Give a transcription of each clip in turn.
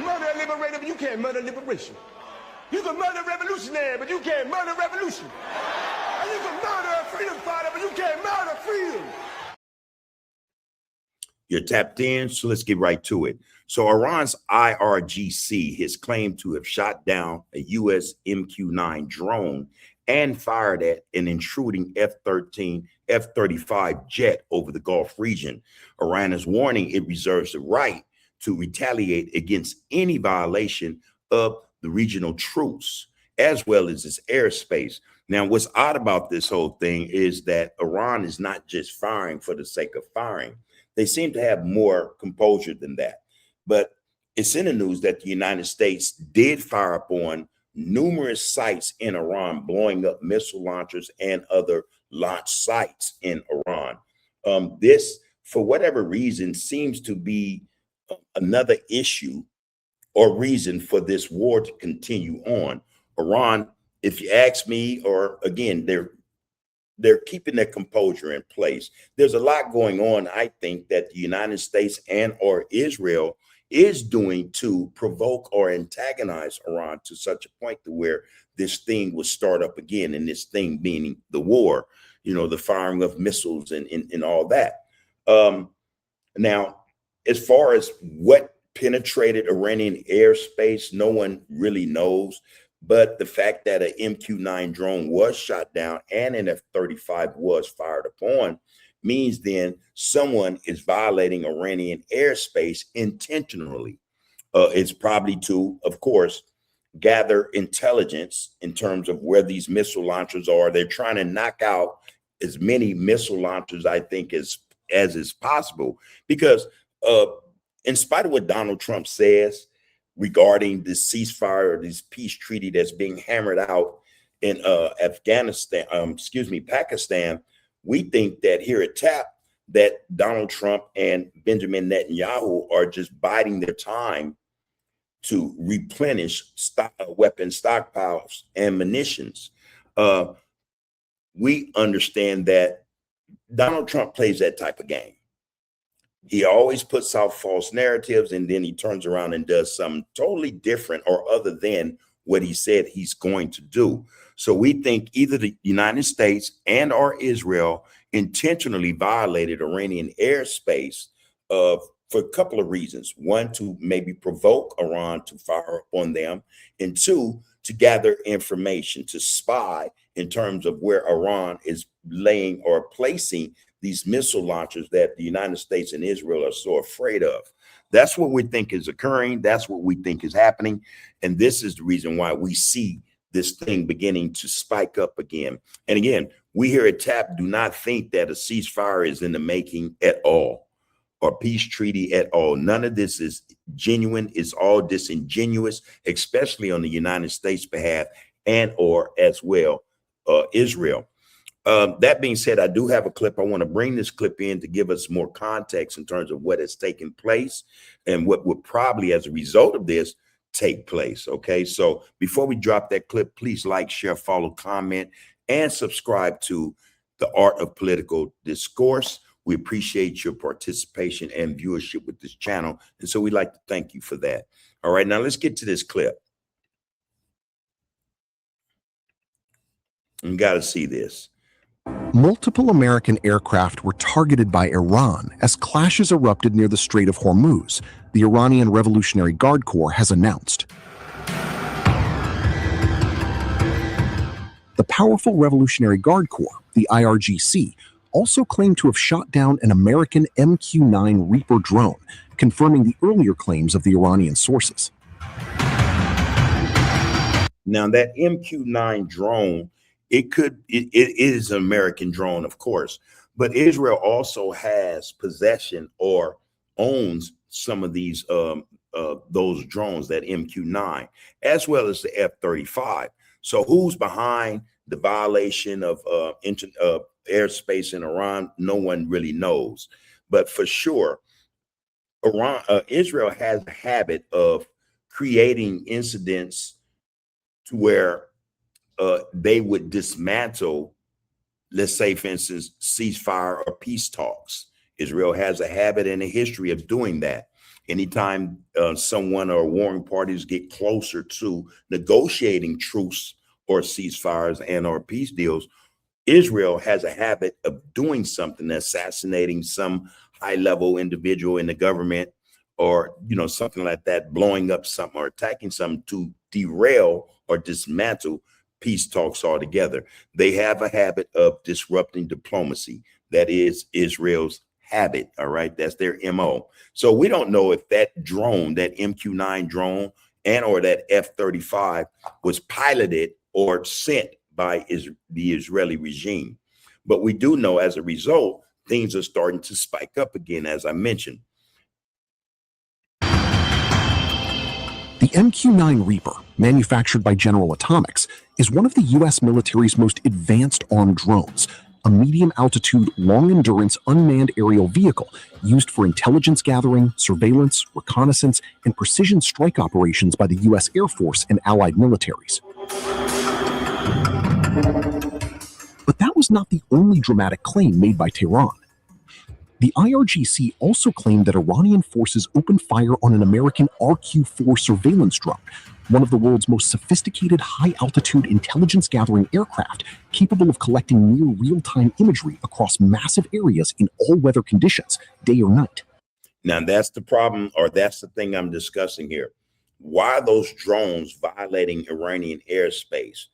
can murder a liberator, but you can't murder liberation. You can murder a revolutionary, but you can't murder revolution. And you can murder a freedom fighter, but you can't murder freedom. You're tapped in, so let's get right to it. So Iran's IRGC has claimed to have shot down a U.S. MQ-9 drone and fired at an intruding F-35 jet over the Gulf region. Iran is warning it reserves the right to retaliate against any violation of the regional truce, as well as its airspace. Now, what's odd about this whole thing is that Iran is not just firing for the sake of firing. They seem to have more composure than that. But it's in the news that the United States did fire upon numerous sites in Iran, blowing up missile launchers and other launch sites in Iran. This, for whatever reason, seems to be another issue or reason for this war to continue on. Iran, if you ask me, or again, they're keeping their composure in place. There's a lot going on, I think, that the United States and or Israel is doing to provoke or antagonize Iran to such a point to where this thing will start up again, and this thing meaning the war, you know, the firing of missiles and all that. Now, as far as what penetrated Iranian airspace, no one really knows. But the fact that an MQ-9 drone was shot down and an F-35 was fired upon means then someone is violating Iranian airspace intentionally. It's probably to, of course, gather intelligence in terms of where these missile launchers are. They're trying to knock out as many missile launchers, I think, as is possible, because in spite of what Donald Trump says regarding this ceasefire or this peace treaty that's being hammered out in Pakistan, we think that here at TAP that Donald Trump and Benjamin Netanyahu are just biding their time to replenish weapon stockpiles and munitions. We understand that Donald Trump plays that type of game. He always puts out false narratives, and then he turns around and does something totally different or other than what he said he's going to do. So we think either the United States and or Israel intentionally violated Iranian airspace for a couple of reasons. One, to maybe provoke Iran to fire on them, and two, to gather information, to spy in terms of where Iran is laying or placing these missile launchers that the United States and Israel are so afraid of. That's what we think is occurring. That's what we think is happening. And this is the reason why we see this thing beginning to spike up again. And again, we here at TAP do not think that a ceasefire is in the making at all, or peace treaty at all. None of this is genuine. It's all disingenuous, especially on the United States behalf and or as well Israel. That being said, I do have a clip. I want to bring this clip in to give us more context in terms of what has taken place and what would probably, as a result of this, take place. Okay, so before we drop that clip, please like, share, follow, comment, and subscribe to The Art of Political Discourse. We appreciate your participation and viewership with this channel, and so we'd like to thank you for that. All right, now let's get to this clip. You got to see this. Multiple American aircraft were targeted by Iran as clashes erupted near the Strait of Hormuz, the Iranian Revolutionary Guard Corps has announced. The powerful Revolutionary Guard Corps, the IRGC, also claimed to have shot down an American MQ-9 Reaper drone, confirming the earlier claims of the Iranian sources. Now, that MQ-9 drone, it is an American drone, of course, but Israel also has possession or owns some of these those drones, that MQ-9, as well as the F-35. So who's behind the violation of airspace in Iran? No one really knows, but for sure, Israel has a habit of creating incidents to where they would dismantle, let's say, for instance, ceasefire or peace talks. Israel has a habit and a history of doing that. Anytime someone or warring parties get closer to negotiating truce or ceasefires and or peace deals, Israel has a habit of doing something, assassinating some high-level individual in the government, or something like that, blowing up something or attacking something to derail or dismantle peace talks altogether. They have a habit of disrupting diplomacy. That is Israel's habit. All right, that's their MO. So we don't know if that drone, that MQ-9 drone, and or that F-35 was piloted or sent by the Israeli regime. But we do know as a result, things are starting to spike up again, as I mentioned. The MQ-9 Reaper, manufactured by General Atomics, is one of the U.S. military's most advanced armed drones, a medium-altitude, long-endurance unmanned aerial vehicle used for intelligence gathering, surveillance, reconnaissance, and precision strike operations by the U.S. Air Force and allied militaries. But that was not the only dramatic claim made by Tehran. The IRGC also claimed that Iranian forces opened fire on an American RQ-4 surveillance drone, one of the world's most sophisticated high-altitude intelligence-gathering aircraft capable of collecting near real-time imagery across massive areas in all-weather conditions, day or night. Now, that's the problem, or that's the thing I'm discussing here. Why are those drones violating Iranian airspace?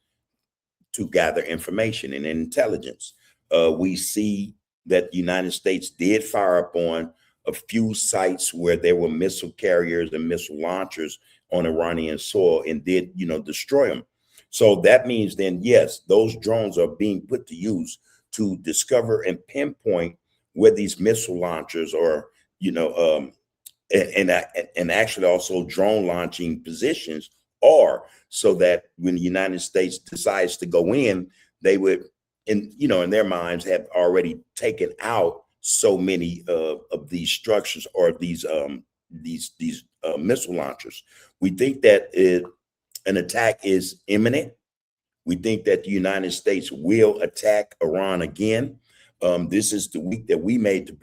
To gather information and intelligence. We see that the United States did fire upon a few sites where there were missile carriers and missile launchers on Iranian soil and did, destroy them. So that means then, yes, those drones are being put to use to discover and pinpoint where these missile launchers are, and actually also drone launching positions are, so that when the United States decides to go in, they would, in their minds, have already taken out so many of these structures or these missile launchers. We think that an attack is imminent. We think that the United States will attack Iran again. This is the week that we made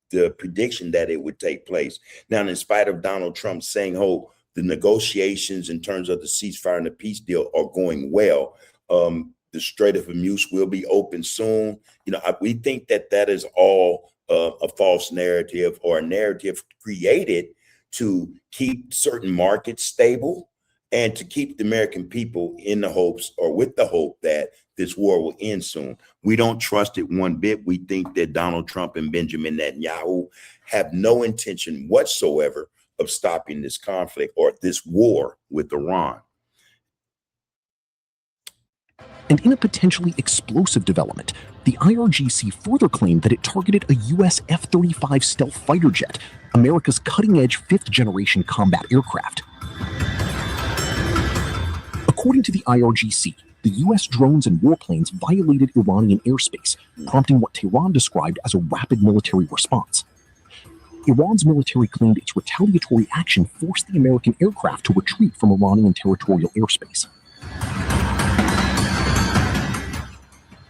the prediction that it would take place. Now, in spite of Donald Trump saying, "Oh, the negotiations in terms of the ceasefire and the peace deal are going well. The Strait of Hormuz will be open soon." We think that that is all a false narrative, or a narrative created to keep certain markets stable and to keep the American people in the hopes, or with the hope, that this war will end soon. We don't trust it one bit. We think that Donald Trump and Benjamin Netanyahu have no intention whatsoever of stopping this conflict or this war with Iran. And in a potentially explosive development, the IRGC further claimed that it targeted a U.S. F-35 stealth fighter jet, America's cutting-edge fifth-generation combat aircraft. According to the IRGC, the U.S. drones and warplanes violated Iranian airspace, prompting what Tehran described as a rapid military response. Iran's military claimed its retaliatory action forced the American aircraft to retreat from Iranian territorial airspace.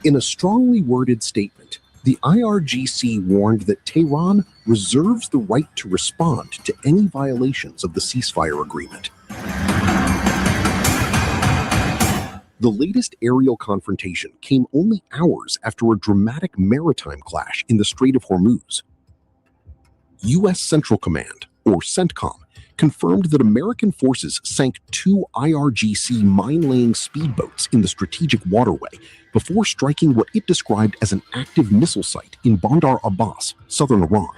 In a strongly worded statement, the IRGC warned that Tehran reserves the right to respond to any violations of the ceasefire agreement. The latest aerial confrontation came only hours after a dramatic maritime clash in the Strait of Hormuz. U.S. Central Command, or CENTCOM, confirmed that American forces sank 2 IRGC mine-laying speedboats in the strategic waterway before striking what it described as an active missile site in Bandar Abbas, southern Iran.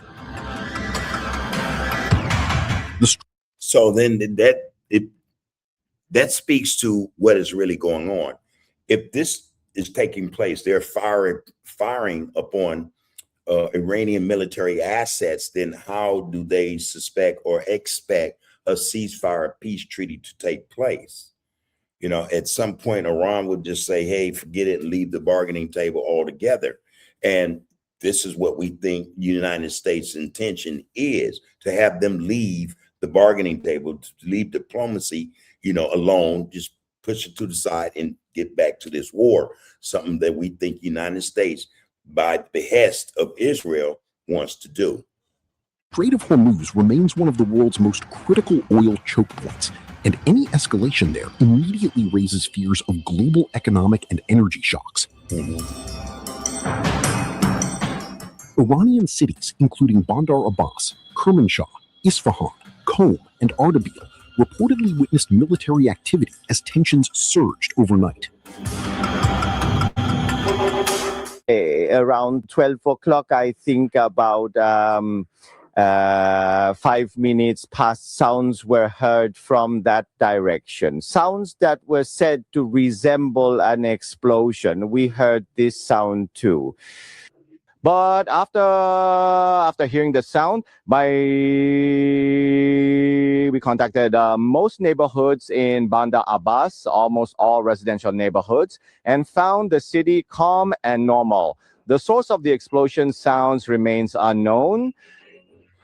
So then that speaks to what is really going on. If this is taking place, they're firing upon Iranian military assets, then how do they suspect or expect a ceasefire peace treaty to take place? At some point, Iran would just say, "Hey, forget it," and leave the bargaining table altogether. And this is what we think the United States' intention is, to have them leave the bargaining table, to leave diplomacy, alone, just push it to the side and get back to this war, something that we think the United States, by the behest of Israel, wants to do. Strait of Hormuz remains one of the world's most critical oil choke points, and any escalation there immediately raises fears of global economic and energy shocks. Iranian cities, including Bandar Abbas, Kermanshah, Isfahan, Qom, and Ardabil, reportedly witnessed military activity as tensions surged overnight. Around 12 o'clock, I think about 5 minutes past, sounds were heard from that direction. Sounds that were said to resemble an explosion. We heard this sound too. But after hearing the sound, we contacted most neighborhoods in Bandar Abbas, almost all residential neighborhoods, and found the city calm and normal. The source of the explosion sounds remains unknown.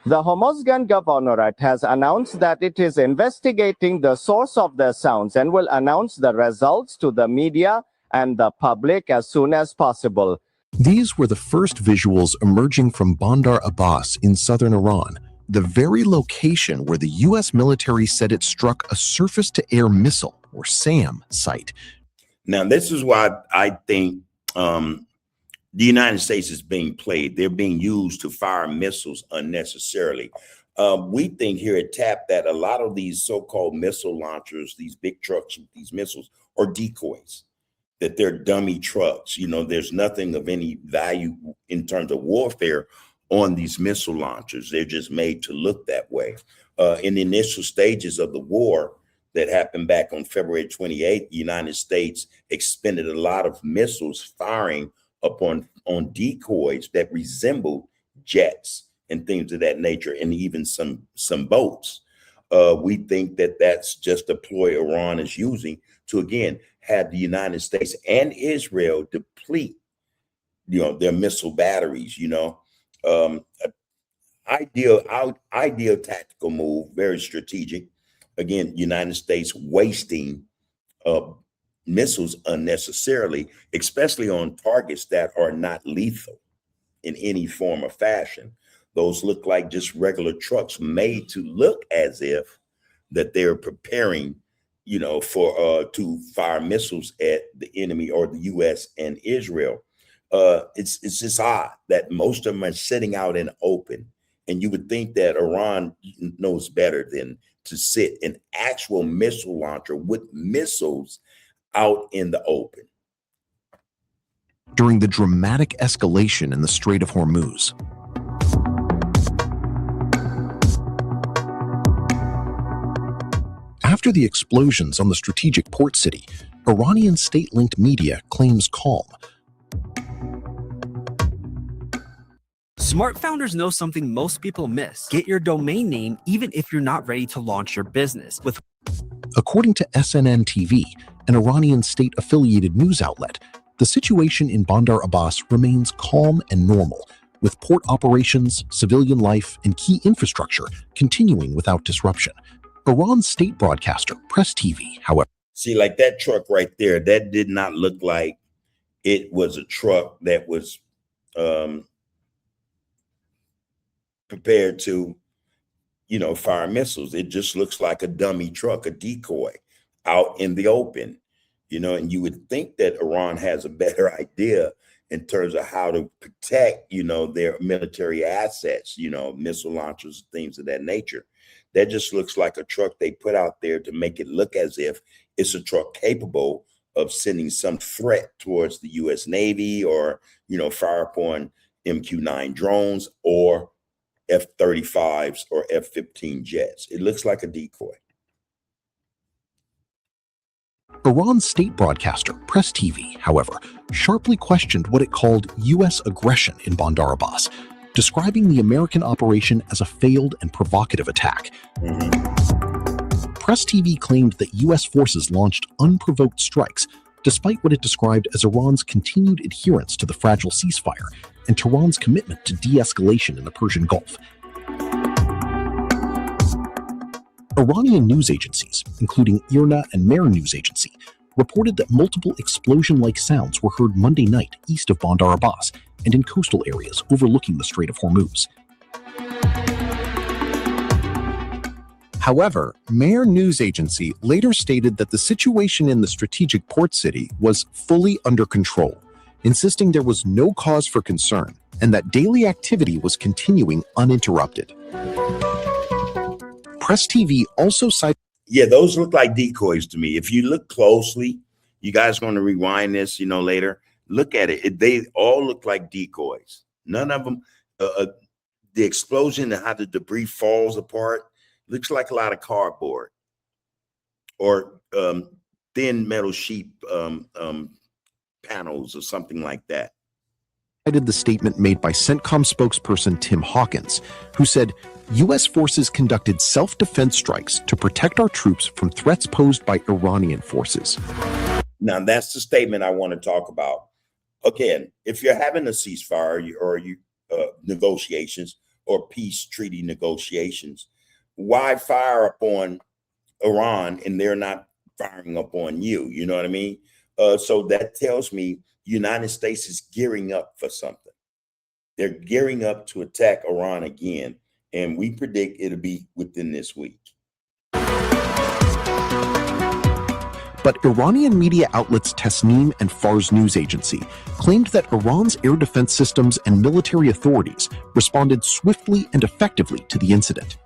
The Hormozgan Governorate has announced that it is investigating the source of the sounds and will announce the results to the media and the public as soon as possible. These were the first visuals emerging from Bandar Abbas in southern Iran, the very location where the U.S. military said it struck a surface-to-air missile, or SAM, site. Now, this is why I think the United States is being played. They're being used to fire missiles unnecessarily. We think here at TAP that a lot of these so-called missile launchers, these big trucks with these missiles, are decoys, that they're dummy trucks. You know, there's nothing of any value in terms of warfare on these missile launchers. They're just made to look that way. In the initial stages of the war that happened back on February 28th, the United States expended a lot of missiles firing on decoys that resembled jets and things of that nature, and even some boats. We think that that's just a ploy Iran is using to, again, have the United States and Israel deplete, their missile batteries. Ideal tactical move, very strategic. Again, United States wasting missiles unnecessarily, especially on targets that are not lethal in any form or fashion. Those look like just regular trucks made to look as if that they're preparing, to fire missiles at the enemy or the U.S. and Israel. It's just odd that most of them are sitting out in open, and you would think that Iran knows better than to sit an actual missile launcher with missiles out in the open. During the dramatic escalation in the Strait of Hormuz, after the explosions on the strategic port city, Iranian state-linked media claims calm. Smart founders know something most people miss. Get your domain name even if you're not ready to launch your business. According to SNN TV, an Iranian state-affiliated news outlet, the situation in Bandar Abbas remains calm and normal, with port operations, civilian life, and key infrastructure continuing without disruption. Iran's state broadcaster, Press TV, however. See, like that truck right there, that did not look like it was a truck that was prepared to, fire missiles. It just looks like a dummy truck, a decoy out in the open, and you would think that Iran has a better idea in terms of how to protect, their military assets, missile launchers, things of that nature. That just looks like a truck they put out there to make it look as if it's a truck capable of sending some threat towards the U.S. Navy or, fire upon MQ-9 drones or F-35s or F-15 jets. It looks like a decoy. Iran's state broadcaster, Press TV, however, sharply questioned what it called U.S. aggression in Bandar Abbas, describing the American operation as a failed and provocative attack. Press TV claimed that U.S. forces launched unprovoked strikes, despite what it described as Iran's continued adherence to the fragile ceasefire and Tehran's commitment to de-escalation in the Persian Gulf. Iranian news agencies, including IRNA and Mehr News Agency, reported that multiple explosion-like sounds were heard Monday night east of Bandar Abbas and in coastal areas overlooking the Strait of Hormuz. However, Mehr News Agency later stated that the situation in the strategic port city was fully under control, insisting there was no cause for concern and that daily activity was continuing uninterrupted. Press TV also cited. Yeah, those look like decoys to me. If you look closely, you guys going to rewind this, later. Look at it. They all look like decoys. None of them, the explosion and how the debris falls apart looks like a lot of cardboard or thin metal sheet panels or something like that. The statement made by CENTCOM spokesperson Tim Hawkins, who said, U.S. forces conducted self-defense strikes to protect our troops from threats posed by Iranian forces. Now, that's the statement I want to talk about. Again, if you're having a ceasefire or negotiations or peace treaty negotiations, why fire upon Iran and they're not firing up on you? You know what I mean? So that tells me United States is gearing up for something. They're gearing up to attack Iran again, and we predict it'll be within this week. But Iranian media outlets Tasnim and Fars News Agency claimed that Iran's air defense systems and military authorities responded swiftly and effectively to the incident.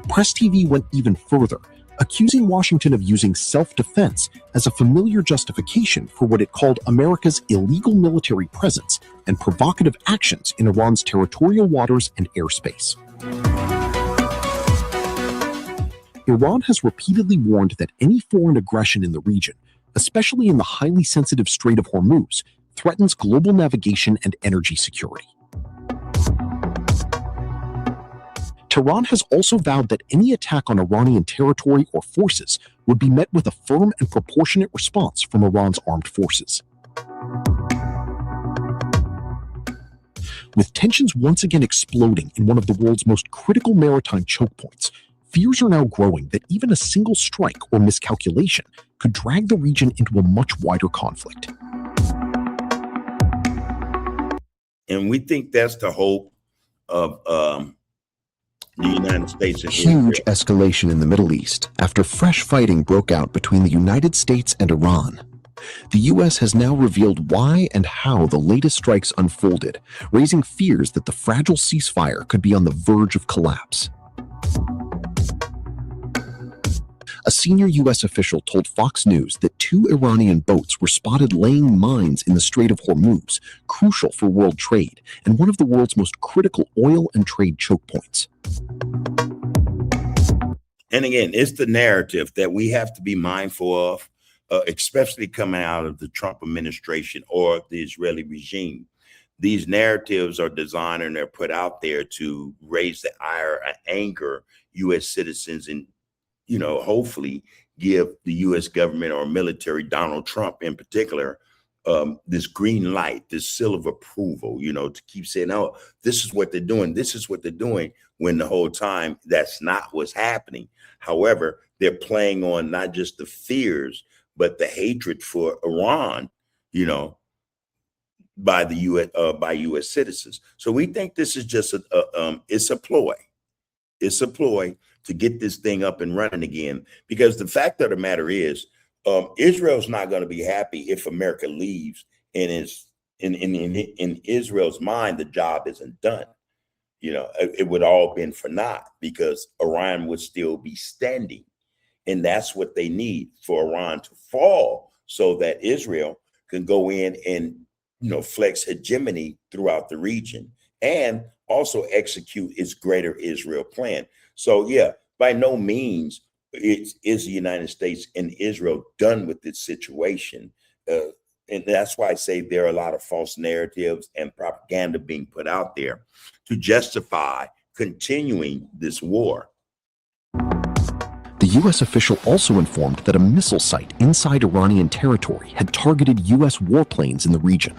Press TV went even further, accusing Washington of using self-defense as a familiar justification for what it called America's illegal military presence and provocative actions in Iran's territorial waters and airspace. Iran has repeatedly warned that any foreign aggression in the region, especially in the highly sensitive Strait of Hormuz, threatens global navigation and energy security. Tehran has also vowed that any attack on Iranian territory or forces would be met with a firm and proportionate response from Iran's armed forces. With tensions once again exploding in one of the world's most critical maritime choke points, fears are now growing that even a single strike or miscalculation could drag the region into a much wider conflict. And we think that's the hope of the United States and Huge Israel. Escalation in the Middle East after fresh fighting broke out between the United States and Iran. The U.S. has now revealed why and how the latest strikes unfolded, raising fears that the fragile ceasefire could be on the verge of collapse. A senior U.S. official told Fox News that 2 Iranian boats were spotted laying mines in the Strait of Hormuz, crucial for world trade and one of the world's most critical oil and trade choke points. And again, it's the narrative that we have to be mindful of, especially coming out of the Trump administration or the Israeli regime. These narratives are designed and they're put out there to raise the ire and anger U.S. citizens and, hopefully give the U.S. government or military, Donald Trump in particular, this green light, this seal of approval, to keep saying, oh, this is what they're doing. This is what they're doing, when the whole time that's not what's happening. However, they're playing on not just the fears, but the hatred for Iran, by the U.S. By U.S. citizens. So we think this is just it's a ploy. It's a ploy to get this thing up and running again, because the fact of the matter is, Israel's not going to be happy if America leaves, and is in Israel's mind, the job isn't done. It would all been for naught, because Iran would still be standing, and that's what they need, for Iran to fall so that Israel can go in and flex hegemony throughout the region and also execute its greater Israel plan. So yeah, by no means is the United States and Israel done with this situation. And that's why I say there are a lot of false narratives and propaganda being put out there to justify continuing this war. The U.S. official also informed that a missile site inside Iranian territory had targeted U.S. warplanes in the region.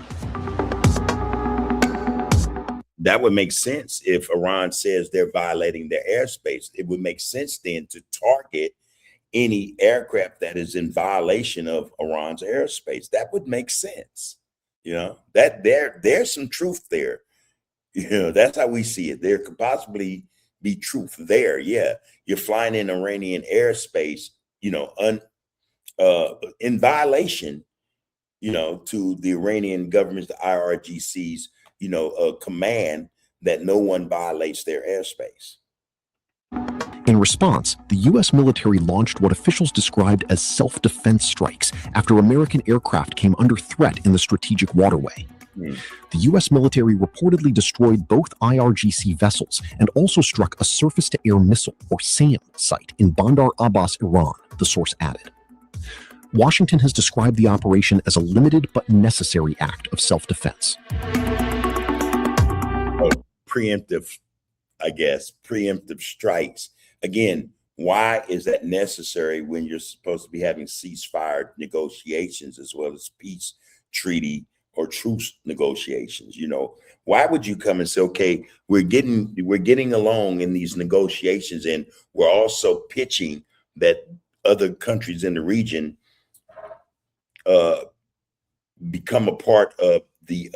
That would make sense if Iran says they're violating their airspace. It would make sense then to target any aircraft that is in violation of Iran's airspace. That would make sense. That there's some truth there. That's how we see it. There could possibly be truth there. Yeah, you're flying in Iranian airspace, in violation, to the Iranian government's, the IRGC's, command that no one violates their airspace. In response, the U.S. military launched what officials described as self-defense strikes after American aircraft came under threat in the strategic waterway. The U.S. military reportedly destroyed both IRGC vessels and also struck a surface-to-air missile, or SAM, site in Bandar Abbas, Iran, the source added. Washington has described the operation as a limited but necessary act of self-defense. Preemptive strikes. Again, why is that necessary when you're supposed to be having ceasefire negotiations as well as peace treaty or truce negotiations? Why would you come and say, okay, we're getting along in these negotiations, and we're also pitching that other countries in the region become a part of the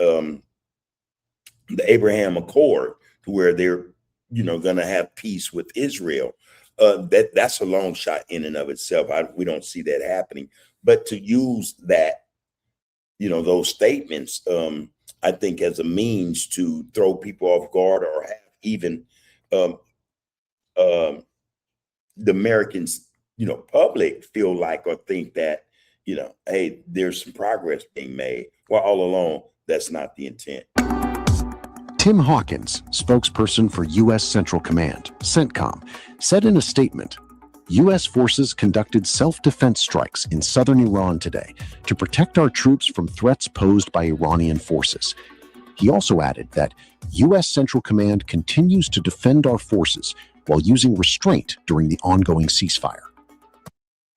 Abraham Accord, to where they're going to have peace with Israel. That's a long shot in and of itself. We don't see that happening. But to use that, those statements, I think, as a means to throw people off guard, or have even the Americans, public feel like or think that, hey, there's some progress being made. Well, all along, that's not the intent. Tim Hawkins, spokesperson for U.S. Central Command, CENTCOM, said in a statement, U.S. forces conducted self-defense strikes in southern Iran today to protect our troops from threats posed by Iranian forces. He also added that U.S. Central Command continues to defend our forces while using restraint during the ongoing ceasefire.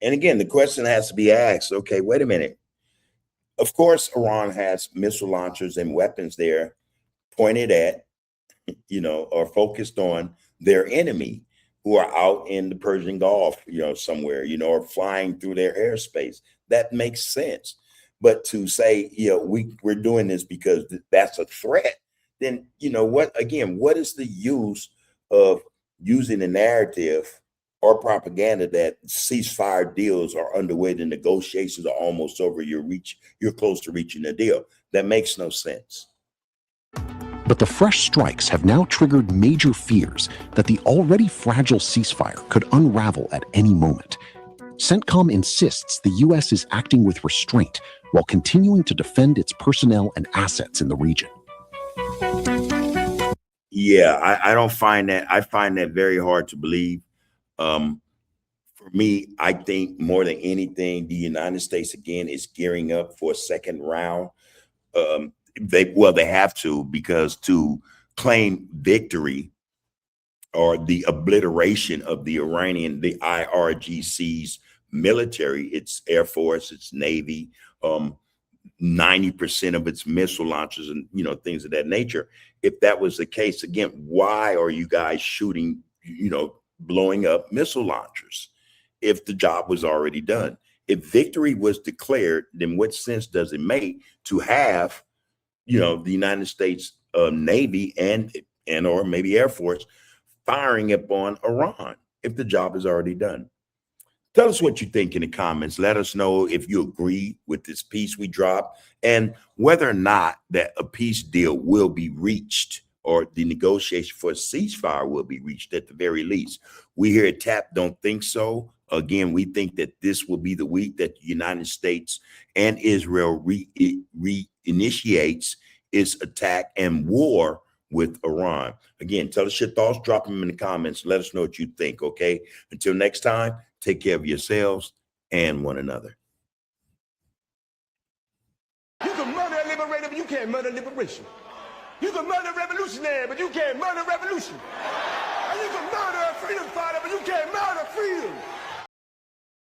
And again, the question has to be asked, okay, wait a minute. Of course, Iran has missile launchers and weapons there pointed at, or focused on their enemy, who are out in the Persian Gulf, somewhere, or flying through their airspace. That makes sense. But to say, we're doing this because that's a threat, then, what is the use of using a narrative or propaganda that ceasefire deals are underway, the negotiations are almost over, you're close to reaching a deal? That makes no sense. But the fresh strikes have now triggered major fears that the already fragile ceasefire could unravel at any moment. CENTCOM insists the U.S. is acting with restraint while continuing to defend its personnel and assets in the region. Yeah, I don't find that. I find that very hard to believe. For me, I think more than anything, the United States, again, is gearing up for a second round. They have to, because to claim victory or the obliteration of the IRGC's military, its Air Force, its Navy, 90% of its missile launchers and, things of that nature. If that was the case, again, why are you guys shooting, blowing up missile launchers if the job was already done? If victory was declared, then what sense does it make to have, the United States Navy and or maybe Air Force firing upon Iran if the job is already done? Tell us what you think in the comments. Let us know if you agree with this piece we dropped, and whether or not that a peace deal will be reached, or the negotiation for a ceasefire will be reached at the very least. We here at TAP don't think so. Again, we think that this will be the week that the United States and Israel reinitiates its attack and war with Iran. Again, tell us your thoughts, drop them in the comments. Let us know what you think, okay? Until next time, take care of yourselves and one another. You can murder a liberator, but you can't murder liberation. You can murder a revolutionary, but you can't murder revolution. And you can murder a freedom fighter, but you can't murder freedom.